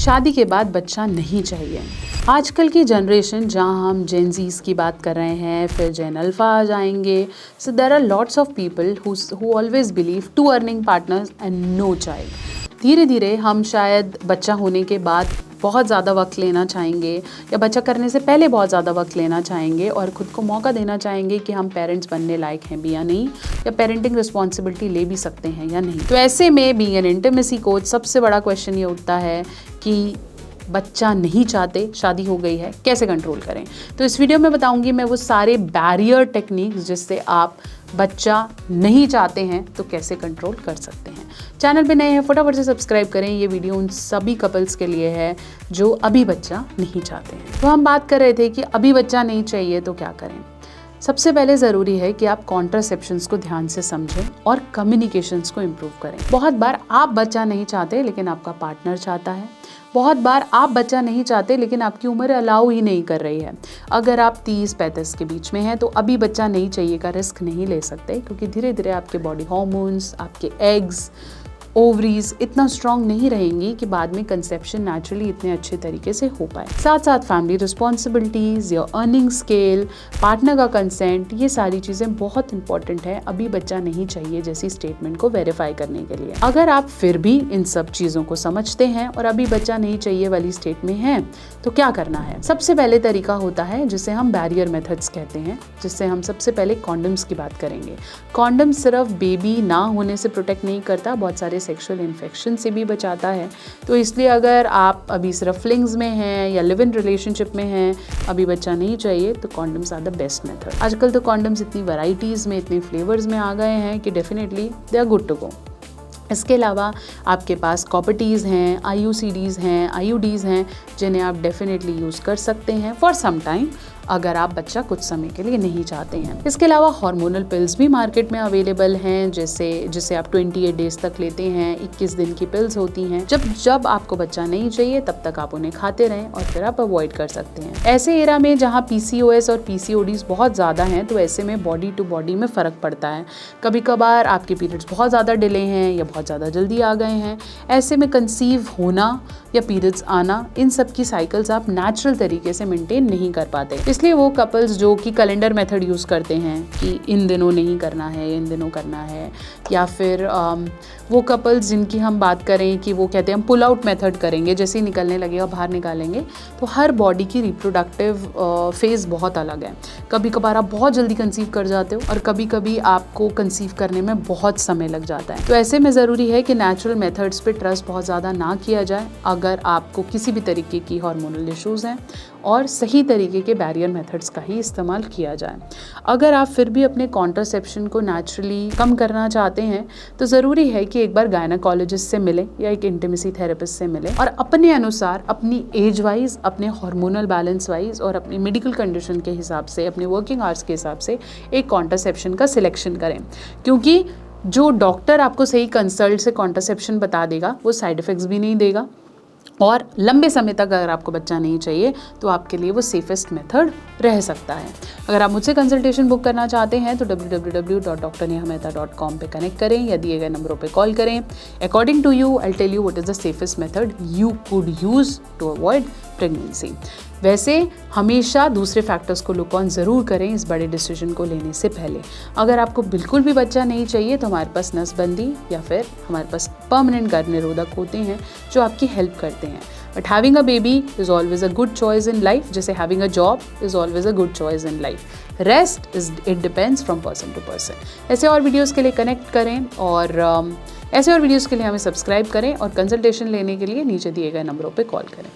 शादी के बाद बच्चा नहीं चाहिए। आजकल की जनरेशन, जहाँ हम जेन ज़ीज़ की बात कर रहे हैं, फिर जेन अल्फ़ा आ जाएंगे, so there are lots of people who always believe 2 earning partners and no child. धीरे धीरे हम शायद बच्चा होने के बाद बहुत ज़्यादा वक्त लेना चाहेंगे या बच्चा करने से पहले बहुत ज़्यादा वक्त लेना चाहेंगे और ख़ुद को मौका देना चाहेंगे कि हम पेरेंट्स बनने लायक हैं भी या नहीं, या पेरेंटिंग रिस्पॉन्सिबिलिटी ले भी सकते हैं या नहीं। तो ऐसे में बीइंग एन इंटीमेसी कोच सबसे बड़ा क्वेश्चन ये उठता है कि बच्चा नहीं चाहते, शादी हो गई है, कैसे कंट्रोल करें। तो इस वीडियो में बताऊंगी मैं वो सारे बैरियर टेक्निक्स जिससे आप बच्चा नहीं चाहते हैं तो कैसे कंट्रोल कर सकते हैं। चैनल पे नए हैं फटाफट से सब्सक्राइब करें। ये वीडियो उन सभी कपल्स के लिए है जो अभी बच्चा नहीं चाहते हैं। तो हम बात कर रहे थे कि अभी बच्चा नहीं चाहिए तो क्या करें। सबसे पहले ज़रूरी है कि आप कॉन्ट्रासेप्शंस को ध्यान से समझें और कम्युनिकेशंस को इम्प्रूव करें। बहुत बार आप बच्चा नहीं चाहते लेकिन आपका पार्टनर चाहता है। बहुत बार आप बच्चा नहीं चाहते लेकिन आपकी उम्र अलाउ ही नहीं कर रही है। अगर आप 30-35 के बीच में हैं तो अभी बच्चा नहीं चाहिए का रिस्क नहीं ले सकते, क्योंकि धीरे धीरे आपके बॉडी हार्मोन्स, आपके एग्स, ओवरीज इतना स्ट्रॉन्ग नहीं रहेंगी कि बाद में कंसेप्शन नेचुरली इतने अच्छे तरीके से हो पाए। साथ साथ family responsibilities, your earning scale, partner का कंसेंट, ये सारी चीज़ें बहुत इंपॉर्टेंट है अभी बच्चा नहीं चाहिए जैसी स्टेटमेंट को वेरीफाई करने के लिए। अगर आप फिर भी इन सब चीज़ों को समझते हैं और अभी बच्चा नहीं चाहिए वाली स्टेट में हैं तो क्या करना है। सबसे पहले तरीका होता है जिसे हम बैरियर मेथड्स कहते हैं, जिससे हम सबसे पहले कॉन्डम्स की बात करेंगे। कॉन्डम सिर्फ बेबी ना होने से प्रोटेक्ट नहीं करता, बहुत सारे सेक्सुअल इन्फेक्शन से भी बचाता है। तो इसलिए अगर आप अभी सिर्फ फ्लिंग्स में हैं या लिव इन रिलेशनशिप में हैं, अभी बच्चा नहीं चाहिए, तो condoms are the best method. आजकल तो कॉन्डम्स इतनी वैराइटीज़ में, इतने फ्लेवर्स में आ गए हैं कि definitely they are good to go. इसके अलावा आपके पास कॉपर्टीज़ हैं, IUCDs हैं, IUDs हैं, जिन्हें आप डेफिनेटली यूज़ कर सकते हैं फॉर सम टाइम अगर आप बच्चा कुछ समय के लिए नहीं चाहते हैं। इसके अलावा हार्मोनल पिल्स भी मार्केट में अवेलेबल हैं, जिसे आप 28 डेज तक लेते हैं। 21 दिन की पिल्स होती हैं। जब आपको बच्चा नहीं चाहिए तब तक आप उन्हें खाते रहें और फिर आप अवॉइड कर सकते हैं। ऐसे एरा में जहाँ PCOS और PCODs बहुत ज़्यादा हैं, तो ऐसे में बॉडी टू बॉडी में फ़र्क पड़ता है। कभी कभार आपके पीरियड्स बहुत ज़्यादा डिले हैं या बहुत ज़्यादा जल्दी आ गए हैं। ऐसे में कंसीव होना या पीरियड्स आना, इन सब की साइकिल्स आप नेचुरल तरीके से मेंटेन नहीं कर पाते। इसलिए वो कपल्स जो कि कैलेंडर मेथड यूज़ करते हैं कि इन दिनों नहीं करना है, इन दिनों करना है, या फिर वो कपल्स जिनकी हम बात करें कि वो कहते हैं हम पुल आउट मेथड करेंगे, जैसे ही निकलने लगेगा बाहर निकालेंगे। तो हर बॉडी की रिप्रोडक्टिव फेज़ बहुत अलग है। कभी कभार आप बहुत जल्दी कंसीव कर जाते हो और कभी कभी आपको कंसीव करने में बहुत समय लग जाता है। तो ऐसे में ज़रूरी है कि नेचुरल मेथड्स पे ट्रस्ट बहुत ज़्यादा ना किया जाए अगर आपको किसी भी तरीके की हार्मोनल इश्यूज़ हैं, और सही तरीके के बैरियर मेथड्स का ही इस्तेमाल किया जाए। अगर आप फिर भी अपने कॉन्ट्रासेप्शन को नेचुरली कम करना चाहते हैं तो ज़रूरी है कि एक बार गायनेकोलॉजिस्ट से मिलें या एक इंटीमेसी थेरेपिस्ट से मिलें और अपने अनुसार, अपनी एज वाइज, अपने हार्मोनल बैलेंस वाइज और अपनी मेडिकल कंडीशन के हिसाब से, अपने वर्किंग आवर्स के हिसाब से एक कॉन्ट्रासेप्शन का सिलेक्शन करें। क्योंकि जो डॉक्टर आपको सही कंसल्ट से कॉन्ट्रासेप्शन बता देगा वो साइड इफ़ेक्ट्स भी नहीं देगा, और लंबे समय तक अगर आपको बच्चा नहीं चाहिए तो आपके लिए वो सेफेस्ट मेथड रह सकता है। अगर आप मुझसे कंसल्टेशन बुक करना चाहते हैं तो www.drnehameta.com पे कनेक्ट करें या दिए गए नंबरों पे कॉल करें। According to you I tell you what is the safest method you could use to avoid pregnancy. वैसे हमेशा दूसरे फैक्टर्स को लुक ऑन ज़रूर करें इस बड़े डिसीजन को लेने से पहले। अगर आपको बिल्कुल भी बच्चा नहीं चाहिए तो हमारे पास नसबंदी या फिर हमारे पास परमानेंट गर्भ निरोधक होते हैं जो आपकी हेल्प करते हैं। But having a baby is always a good choice in life, जैसे having a job is always a good choice in life. Rest it depends from person to person. ऐसे और वीडियोज़ के लिए कनेक्ट करें और ऐसे और वीडियोज़ के लिए हमें सब्सक्राइब करें और कंसल्टेशन लेने के लिए नीचे दिए गए नंबरों पर कॉल करें।